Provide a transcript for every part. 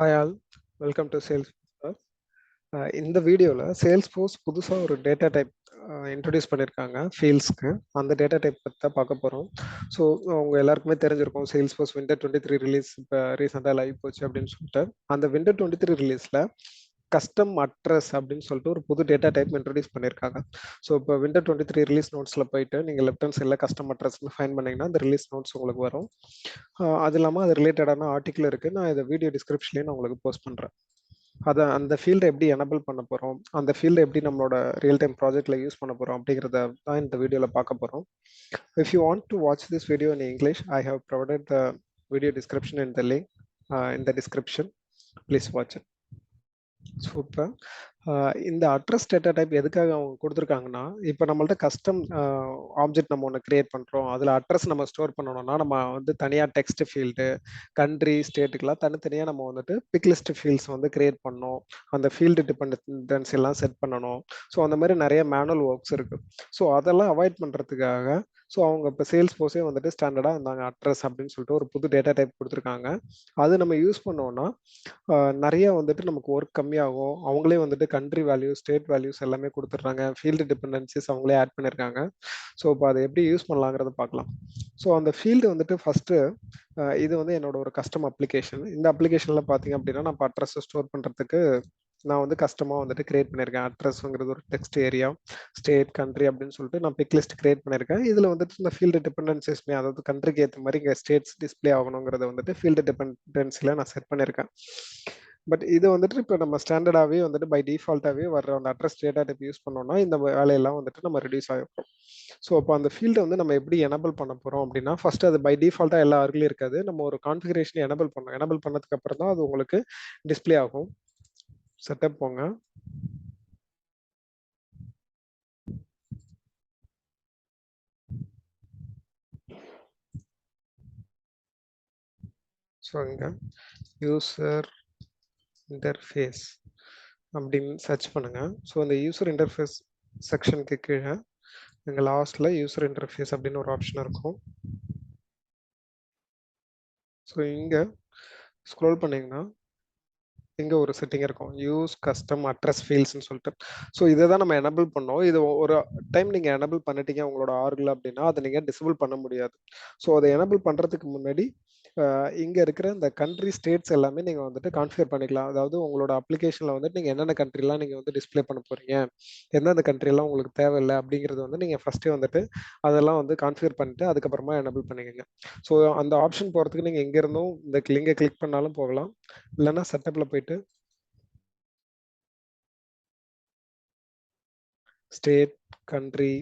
Hi all, welcome to Salesforce. இந்த வீடியோவில் Salesforce புதுசாக ஒரு டேட்டா டைப் இன்ட்ரடியூஸ் பண்ணியிருக்காங்க ஃபீல்ட்ஸ்க்கு. அந்த டேட்டா டைப் பற்றி தான் பார்க்க போகிறோம். ஸோ உங்கள் எல்லாருக்குமே தெரிஞ்சிருக்கும் Salesforce Winter 23 ரிலீஸ் இப்போ ரீசெண்டாக லைவ் போச்சு அப்படின்னு சொல்லிட்டு. அந்த Winter 23 ரிலீஸில் கஸ்டம் அட்ரஸ் அப்படின்னு சொல்லிட்டு ஒரு புது டேட்டா டைப் இன்ட்ரடியூஸ் பண்ணியிருக்காங்க. ஸோ இப்போ Winter 23 ரிலீஸ் நோட்ஸில் போயிட்டு நீங்கள் லெஃப்ட் ஹேண்ட் சைடில் கஸ்டம் அட்ரஸ்ன்னு ஃபைன் பண்ணிங்கன்னா அந்த ரிலீஸ் நோட்ஸ் உங்களுக்கு வரும். அது இல்லாமல் அது ரிலேட்டடான ஆர்டிக்கல் இருக்குது. நான் இதை வீடியோ டிஸ்கிரிப்ஷன்லேயே நான் உங்களுக்கு போஸ்ட் பண்ணுறேன். அதை அந்த ஃபீல்டை எப்படி எனபிள் பண்ண போகிறோம், அந்த ஃபீல்டை எப்படி நம்மளோட ரியல் டைம் ப்ராஜெக்டில் யூஸ் பண்ண போகிறோம் அப்படிங்கிறத தான் இந்த வீடியோவில் பார்க்க போகிறோம். If you want to watch this video in English, I have provided the video description in the link in the description. Please watch it. Super. இந்த அட்ரஸ் டேட்டா டைப் எதுக்காக அவங்க கொடுத்துருக்காங்கன்னா, இப்போ நம்மள்ட்ட கஸ்டம் ஆப்ஜெக்ட் நம்ம ஒன்று கிரியேட் பண்ணுறோம். அதில் அட்ரஸ் நம்ம ஸ்டோர் பண்ணணும்னா நம்ம வந்து தனியாக டெக்ஸ்ட் ஃபீல்டு, கண்ட்ரி, ஸ்டேட்டுக்கெலாம் தனித்தனியாக நம்ம வந்துட்டு பிக் லிஸ்ட் ஃபீல்ட்ஸ் வந்து கிரியேட் பண்ணணும். அந்த ஃபீல்டு டிபெண்டன்சி எல்லாம் செட் பண்ணணும். ஸோ அந்த மாதிரி நிறைய மேனுவல் ஒர்க்ஸ் இருக்குது. ஸோ அதெல்லாம் அவாய்ட் பண்ணுறதுக்காக ஸோ அவங்க இப்போ Salesforce வந்துட்டு ஸ்டாண்டர்டாக இருந்தாங்க அட்ரஸ் அப்படின்னு சொல்லிட்டு ஒரு புது டேட்டா டைப் கொடுத்துருக்காங்க. அது நம்ம யூஸ் பண்ணோம்னா நிறைய வந்துட்டு நமக்கு ஒர்க் கம்மியாகும். அவங்களே வந்துட்டு கண்ட்ரி வேல்யூ, ஸ்டேட் வேல்யூஸ் எல்லாமே கொடுத்துட்றாங்க. ஃபீல்டு டிபெண்டன்சிஸ் அவங்களே ஆட் பண்ணியிருக்காங்க. ஸோ இப்போ அதை எப்படி யூஸ் பண்ணலாங்கிறத பார்க்கலாம். ஸோ அந்த ஃபீல்டு வந்துட்டு ஃபஸ்ட்டு இது வந்து என்னோட ஒரு கஸ்டம் அப்ளிகேஷன். இந்த அப்ளிகேஷனில் பார்த்தீங்க அப்படின்னா நான் இப்போ அட்ரஸை ஸ்டோர் பண்ணுறதுக்கு நான் வந்து கஸ்டமாக வந்துட்டு கிரியேட் பண்ணியிருக்கேன். அட்ரஸ்ங்கிறது ஒரு டெக்ஸ்ட் ஏரியா, ஸ்டேட், கண்ட்ரி அப்படின்னு சொல்லிட்டு நான் பிக் லிஸ்ட் கிரியேட் பண்ணியிருக்கேன். இதில் வந்துட்டு இந்த ஃபீல்டு டிபெண்டன்சிஸ்மே, அதாவது கண்ட்ரிக்கு ஏற்ற மாதிரி இங்கே ஸ்டேட்ஸ் டிஸ்பிளே ஆகணுங்கிறத வந்துட்டு ஃபீல்டு டிபெண்டன்சியில் நான் செட் பண்ணியிருக்கேன். பட் இது வந்துட்டு இப்போ நம்ம ஸ்டாண்டர்டாகவே வந்துட்டு பை டிஃபால்ட்டாகவே வர்ற அந்த அட்ரஸ் டேட்டா டைப் யூஸ் பண்ணோம்னா இந்த வேலையெல்லாம் வந்துட்டு நம்ம ரெடியூஸ் ஆகிருக்கும். ஸோ அப்போ அந்த ஃபீல்டை வந்து நம்ம எப்படி எனபிள் பண்ண போகிறோம் அப்படின்னா, ஃபர்ஸ்ட் அது பை டிஃபால்ட்டாக எல்லா ஆர்கிலையும் இருக்காது. நம்ம ஒரு கான்ஃபிகரேஷன் எனபிள் பண்ணோம். எனபிள் பண்ணதுக்கு அப்புறம் தான் அது உங்களுக்கு டிஸ்பிளே ஆகும். செட்டப் போங்க. ஸோ இங்கே யூசர் இன்டர்ஃபேஸ் அப்படின்னு சர்ச் பண்ணுங்க. ஸோ அந்த யூசர் இன்டர்ஃபேஸ் செக்ஷனுக்கு கீழே எங்கள் லாஸ்ட்ல யூசர் இன்டர்ஃபேஸ் அப்படின்னு ஒரு ஆப்ஷன் இருக்கும். ஸோ இங்கே ஸ்க்ரோல் பண்ணீங்கன்னா இங்கே ஒரு செட்டிங் இருக்கும், யூஸ் கஸ்டம் அட்ரஸ் ஃபீல்ட்ஸ்னு சொல்லிட்டு. ஸோ இதை தான் நம்ம எனபிள் பண்ணோம். இது ஒரு டைம் நீங்கள் எனபிள் பண்ணிட்டீங்க உங்களோட ஆர்கில் அப்படின்னா அதை நீங்கள் டிசபிள் பண்ண முடியாது. ஸோ அதை எனபிள் பண்ணுறதுக்கு முன்னாடி இங்கே இருக்கிற இந்த கண்ட்ரி, ஸ்டேட்ஸ் எல்லாமே நீங்கள் வந்துட்டு கான்ஃபிகர் பண்ணிக்கலாம். அதாவது உங்களோட அப்ளிகேஷனில் வந்துட்டு நீங்கள் என்னென்ன கண்ட்ரிலாம் நீங்கள் வந்து டிஸ்பிளே பண்ண போகிறீங்க, எந்தெந்த கண்ட்ரிலாம் உங்களுக்கு தேவையில்லை அப்படிங்கிறது வந்து நீங்கள் ஃபஸ்ட்டே வந்துட்டு அதெல்லாம் வந்து கான்ஃபிகர் பண்ணிட்டு அதுக்கப்புறமா எனபிள் பண்ணிக்கோங்க. ஸோ அந்த ஆப்ஷன் போகிறதுக்கு நீங்கள் எங்கேருந்தும் இந்த லிங்கை கிளிக் பண்ணாலும் போகலாம், இல்லைன்னா செட்டப்பில் போயிட்டு ஸ்டேட், கண்ட்ரி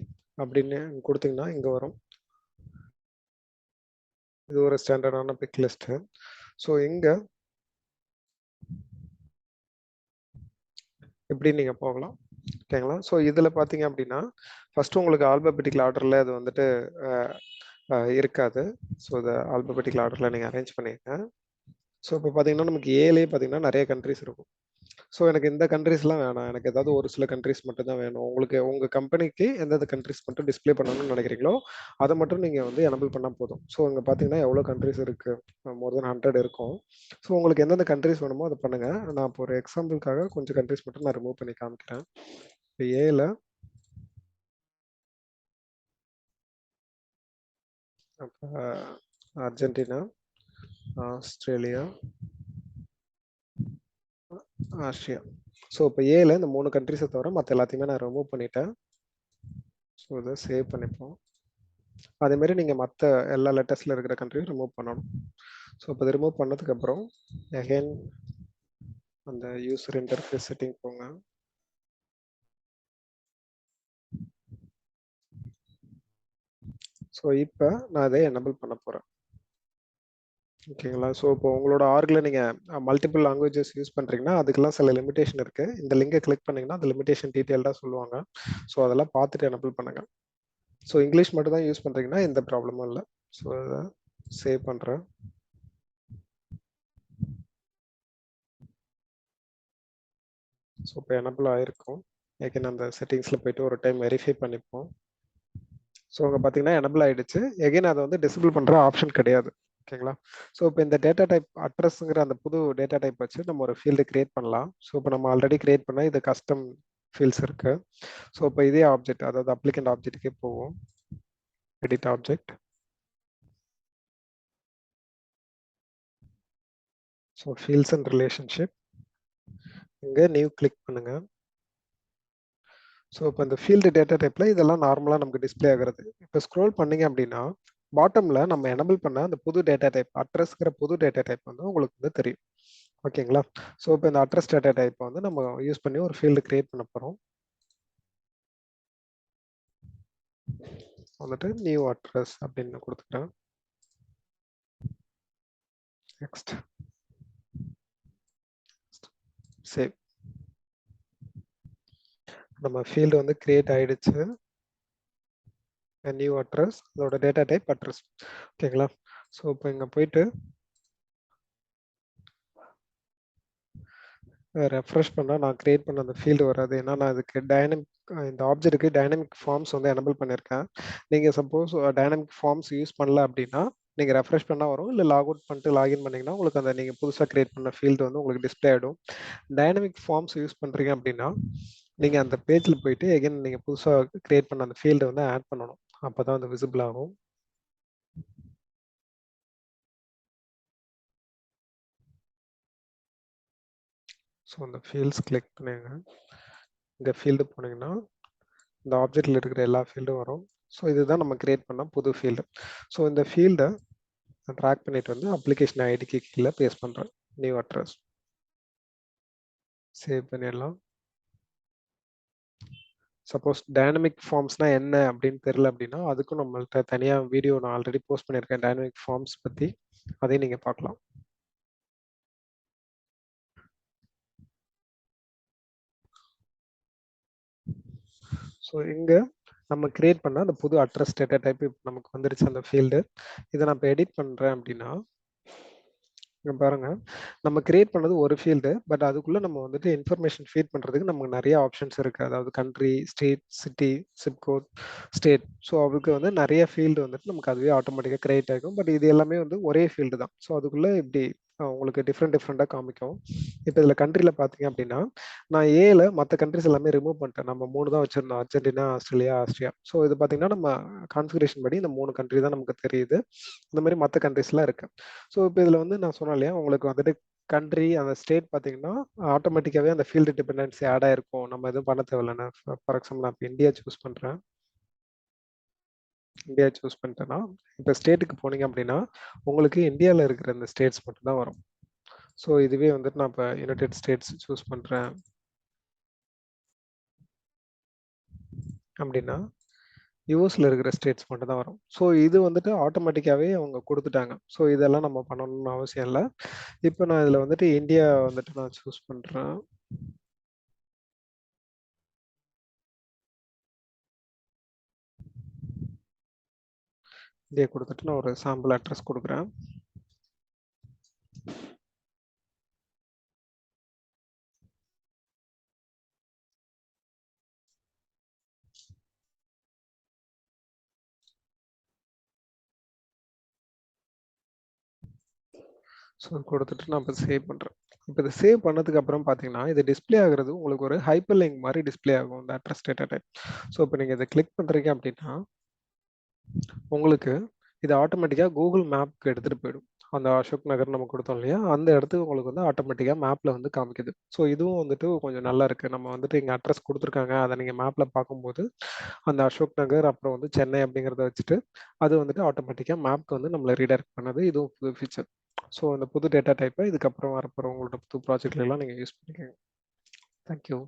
அப்படின்னு கொடுத்தீங்கன்னா இங்கே வரும். இது ஒரு ஸ்டாண்டர்டான பிக் லிஸ்ட்டு. ஸோ இங்கே இப்படி நீங்கள் போகலாம், ஓகேங்களா. ஸோ இதில் பார்த்தீங்க அப்படின்னா ஃபஸ்ட்டு உங்களுக்கு ஆல்பபெட்டிக்கல் ஆர்டரில் அது வந்துட்டு இருக்காது. ஸோ இதை ஆல்பபெட்டிக்கல் ஆர்டரில் நீங்கள் அரேஞ்ச் பண்ணிடுங்க. ஸோ இப்போ பார்த்தீங்கன்னா நமக்கு ஏலேயே பார்த்தீங்கன்னா நிறைய கண்ட்ரிஸ் இருக்கும். ஸோ எனக்கு இந்த கண்ட்ரிஸ்லாம் வேணாம், எனக்கு ஏதாவது ஒரு சில கண்ட்ரிஸ் மட்டும் தான் வேணும். உங்களுக்கு உங்கள் கம்பெனிக்கு எந்தெந்த கண்ட்ரிஸ் மட்டும் டிஸ்பிளே பண்ணணும்னு நினைக்கிறீங்களோ அதை மட்டும் நீங்கள் வந்து எனபிள் பண்ணால் போதும். ஸோ இங்கே பார்த்தீங்கன்னா எவ்வளோ கண்ட்ரிஸ் இருக்குது, மோர் தென் 100 இருக்கும். ஸோ உங்களுக்கு எந்தெந்த கண்ட்ரிஸ் வேணுமோ அதை பண்ணுங்கள். நான் இப்போ ஒரு எக்ஸாம்பிளுக்காக கொஞ்சம் கண்ட்ரிஸ் மட்டும் நான் ரிமூவ் பண்ணி காமிக்கிறேன். இப்போ ஏல அப்போ அர்ஜென்டினா, ஆஸ்திரேலியா, ஆஸ்திரியா. ஸோ இப்போ ஏல இந்த 3 கண்ட்ரிஸை தவிர மற்ற எல்லாத்தையுமே நான் ரிமூவ் பண்ணிட்டேன். ஸோ இதை சேவ் பண்ணிப்போம். அதேமாரி நீங்கள் மற்ற எல்லா லெட்டர்ஸில் இருக்கிற கண்ட்ரியும் ரிமூவ் பண்ணணும். ஸோ இப்போ இதை ரிமூவ் பண்ணதுக்கப்புறம் அகைன் அந்த யூசர் இன்டர்ஃபேஸ் செட்டிங் போங்க. ஸோ இப்போ நான் அதை எனபிள் பண்ண போகிறேன், ஓகேங்களா. ஸோ இப்போ உங்களோட ஆர்கில் நீங்கள் மல்டிபிள் லாங்குவேஜஸ் யூஸ் பண்ணுறீங்கன்னா அதுக்கெல்லாம் சில லிமிடேஷன் இருக்குது. இந்த லிங்கை கிளிக் பண்ணிங்கன்னா அந்த லிமிடேஷன் டீட்டெயில்டாக சொல்லுவாங்க. ஸோ அதெல்லாம் பார்த்துட்டு எனபிள் பண்ணுங்கள். ஸோ இங்கிலீஷ் மட்டும் தான் யூஸ் பண்ணுறீங்கன்னா எந்த ப்ராப்ளமும் இல்லை. ஸோ அதை சேவ் பண்ணுறேன். ஸோ இப்போ எனபிள் ஆகிருக்கும். எகைன் அந்த செட்டிங்ஸில் போயிட்டு ஒரு டைம் வெரிஃபை பண்ணிப்போம். ஸோ அங்கே பார்த்தீங்கன்னா எனபிள் ஆகிடுச்சு. எகைன் அதை வந்து டிசபிள் பண்ணுற ஆப்ஷன் கிடையாது. ஓகேங்களா? ஸோ இப்போ இந்த டேட்டா டைப் அட்ரஸ்ங்கிற அந்த புது டேட்டா டைப் வச்சு நம்ம ஒரு ஃபீல்டு கிரியேட் பண்ணலாம். ஸோ இப்போ நம்ம ஆல்ரெடி கிரியேட் பண்ண இது கஸ்டம் ஃபீல்ட்ஸ் இருக்கு. ஸோ இப்போ இதே ஆப்ஜெக்ட், அதாவது அப்ளிகண்ட் ஆப்ஜெக்ட்டுக்கே போவோம். Edit object. So fields and relationship. இங்கே நியூ கிளிக் பண்ணுங்க. ஸோ இப்போ இந்த ஃபீல்டு டேட்டா டைப்பில் இதெல்லாம் நார்மலாக நமக்கு டிஸ்பிளே ஆகிறது. இப்போ ஸ்க்ரோல் பண்ணீங்க அப்படின்னா பாட்டமில் நம்ம எனபிள் பண்ண அந்த புது டேட்டா டைப் அட்ரஸ்ங்கிற புது டேட்டா டைப் வந்து உங்களுக்கு வந்து தெரியும். ஓகேங்களா? ஸோ இப்போ இந்த அட்ரஸ் டேட்டா டைப் வந்து நம்ம யூஸ் பண்ணி ஒரு ஃபீல்டு கிரியேட் பண்ண போகிறோம். வந்துட்டு நியூ அட்ரஸ் அப்படின்னு கொடுத்துக்கிறேன். Next save. நம்ம ஃபீல்டு வந்து கிரியேட் ஆயிடுச்சு. நியூ அட்ரஸ், அதோட டேட்டா டைப் அட்ரஸ். ஓகேங்களா? ஸோ இப்போ இங்கே போயிட்டு ரெஃப்ரெஷ் பண்ணால் நான் கிரியேட் பண்ண அந்த ஃபீல்டு வராது. ஏன்னா நான் இதுக்கு இந்த ஆப்ஜெக்ட்டுக்கு டைனமிக் ஃபார்ம்ஸ் வந்து எனபிள் பண்ணியிருக்கேன். நீங்கள் சப்போஸ் டைனமிக் ஃபார்ம்ஸ் யூஸ் பண்ணல அப்படின்னா நீங்கள் ரெஃப்ரெஷ் பண்ணால் வரும். இல்லை லாக் அவுட் பண்ணிட்டு லாகின் பண்ணிங்கன்னா உங்களுக்கு அந்த நீங்கள் புதுசாக கிரியேட் பண்ண ஃபீல்டு வந்து உங்களுக்கு டிஸ்பிளே ஆகிடும். டைனமிக் ஃபார்ம்ஸ் யூஸ் பண்ணுறீங்க அப்படின்னா நீங்கள் அந்த பேஜில் போயிட்டு எகைன் நீங்கள் புதுசாக கிரியேட் பண்ண அந்த ஃபீல்டை வந்து ஆட் பண்ணணும். அப்போ தான் வந்து விசிபிள் ஆகும். ஸோ அந்த ஃபீல்ட்ஸ் கிளிக் பண்ணுங்க. இந்த ஃபீல்டு போனீங்கன்னா இந்த ஆப்ஜெக்டில் இருக்கிற எல்லா ஃபீல்டும் வரும். ஸோ இதுதான் நம்ம கிரியேட் பண்ண புது ஃபீல்டு. ஸோ இந்த ஃபீல்டை ட்ராக் பண்ணிட்டு வந்து அப்ளிகேஷன் ஐடிக்கு கீழே பேஸ்ட் பண்ணுறேன். நியூ அட்ரஸ் சேவ் பண்ணிடலாம். சப்போஸ் டைனமிக் ஃபார்ம்ஸ்னா என்ன அப்படின்னு தெரியல அப்படின்னா அதுக்கும் நம்மள்ட்ட தனியாக வீடியோ நான் ஆல்ரெடி போஸ்ட் பண்ணியிருக்கேன் டைனமிக் ஃபார்ம்ஸ் பற்றி. அதையும் நீங்கள் பார்க்கலாம். ஸோ இங்கே நம்ம கிரியேட் பண்ண அந்த புது அட்ரஸ் டேட்டா டைப் இப்போ நமக்கு வந்துருச்சு அந்த ஃபீல்டு. இதை நான் இப்போ எடிட் பண்ணுறேன் அப்படின்னா பாருங்க, நம்ம கிரியேட் பண்ணது ஒரு ஃபீல்டு. பட் அதுக்குள்ள நம்ம வந்துட்டு இன்ஃபர்மேஷன் ஃபீட் பண்றதுக்கு நமக்கு நிறைய ஆப்ஷன்ஸ் இருக்கு. அதாவது country, state, city, SIPCOT, state. So அதுக்கு வந்து நிறைய ஃபீல்டு வந்துட்டு நமக்கு அதுவே ஆட்டோமேட்டிக்காக கிரியேட் ஆகும். பட் இது எல்லாமே வந்து ஒரே ஃபீல்டு தான். ஸோ அதுக்குள்ள இப்படி உங்களுக்கு டிஃப்ரெண்டாக காமிக்கும். இப்போ இதில் கண்ட்ரியில் பார்த்தீங்க அப்படின்னா நான் ஏல மற்ற கண்ட்ரிஸ் எல்லாமே ரிமூவ் பண்ணிட்டேன். நம்ம 3 தான் வச்சிருந்தோம், அர்ஜென்டினா, ஆஸ்திரேலியா, ஆஸ்திரியா. ஸோ இது பார்த்தீங்கன்னா நம்ம கான்ஃபிகரேஷன் படி இந்த 3 கண்ட்ரி தான் நமக்கு தெரியுது. இந்த மாதிரி மற்ற கண்ட்ரிஸ்லாம் இருக்கு. ஸோ இப்போ இதில் வந்து நான் சொன்னேன் இல்லையா, உங்களுக்கு வந்துட்டு கண்ட்ரி அந்த ஸ்டேட் பார்த்தீங்கன்னா ஆட்டோமேட்டிக்காகவே அந்த ஃபீல்டு டிபெண்டன்சி ஆட் ஆயிருக்கும். நம்ம எதுவும் பண்ண தேவையில்லைண்ணா. ஃபார் எக்ஸாம்பிள் நான் இப்போ இந்தியா சூஸ் பண்ணுறேன். இந்தியா சூஸ் பண்ணிட்டேன்னா இப்போ ஸ்டேட்டுக்கு போனீங்க அப்படின்னா உங்களுக்கு இந்தியாவில் இருக்கிற இந்த ஸ்டேட்ஸ் மட்டும் தான் வரும். ஸோ இதுவே வந்துட்டு நான் இப்போ யுனைடெட் ஸ்டேட்ஸ் சூஸ் பண்ணுறேன் அப்படின்னா யூஎஸ்ல இருக்கிற ஸ்டேட்ஸ் மட்டும் தான் வரும். ஸோ இது வந்துட்டு ஆட்டோமேட்டிக்காகவே அவங்க கொடுத்துட்டாங்க. ஸோ இதெல்லாம் நம்ம பண்ணணும்னு அவசியம் இல்லை. இப்போ நான் இதில் வந்துட்டு இந்தியா வந்துட்டு நான் சூஸ் பண்ணுறேன். இந்தியா கொடுத்துட்டு நான் ஒரு சாம்பிள் அட்ரஸ் கொடுக்குறேன். ஸோ கொடுத்துட்டு நான் இப்போ சேவ் பண்ணுறேன். இப்போ இதை சேவ் பண்ணதுக்கு அப்புறம் பார்த்தீங்கன்னா இது டிஸ்பிளே ஆகுறது உங்களுக்கு ஒரு ஹைப்பர் லிங்க் மாதிரி டிஸ்பிளே ஆகும் இந்த அட்ரஸ் டேட்டா டைப். ஸோ இப்போ நீங்கள் இதை கிளிக் பண்ணுறீங்க அப்படின்னா உங்களுக்கு இது ஆட்டோமேட்டிக்காக கூகுள் மேப்க்கு எடுத்துகிட்டு போயிடும். அந்த அசோக் நகர் நம்ம கொடுத்தோம் இல்லையா, அந்த இடத்துக்கு உங்களுக்கு வந்து ஆட்டோமேட்டிக்காக மேப்பில் வந்து காமிக்குது. ஸோ இதுவும் வந்துட்டு கொஞ்சம் நல்லா இருக்குது. நம்ம வந்துட்டு இங்கே அட்ரஸ் கொடுத்துருக்காங்க, அதை நீங்கள் மேப்பில் பார்க்கும்போது அந்த அசோக் நகர் அப்புறம் வந்து சென்னை அப்படிங்கிறத வச்சுட்டு அது வந்துட்டு ஆட்டோமேட்டிக்காக மேப்க்கு வந்து நம்மளை ரீடைரக்ட் பண்ணது. இதுவும் புது ஃபீச்சர். ஸோ அந்த புது டேட்டா டைப்பை இதுக்கப்புறம் வரப்போகிற உங்களோட புது ப்ராஜெக்ட்லாம் நீங்கள் யூஸ் பண்ணிக்கோங்க. தேங்க்யூ.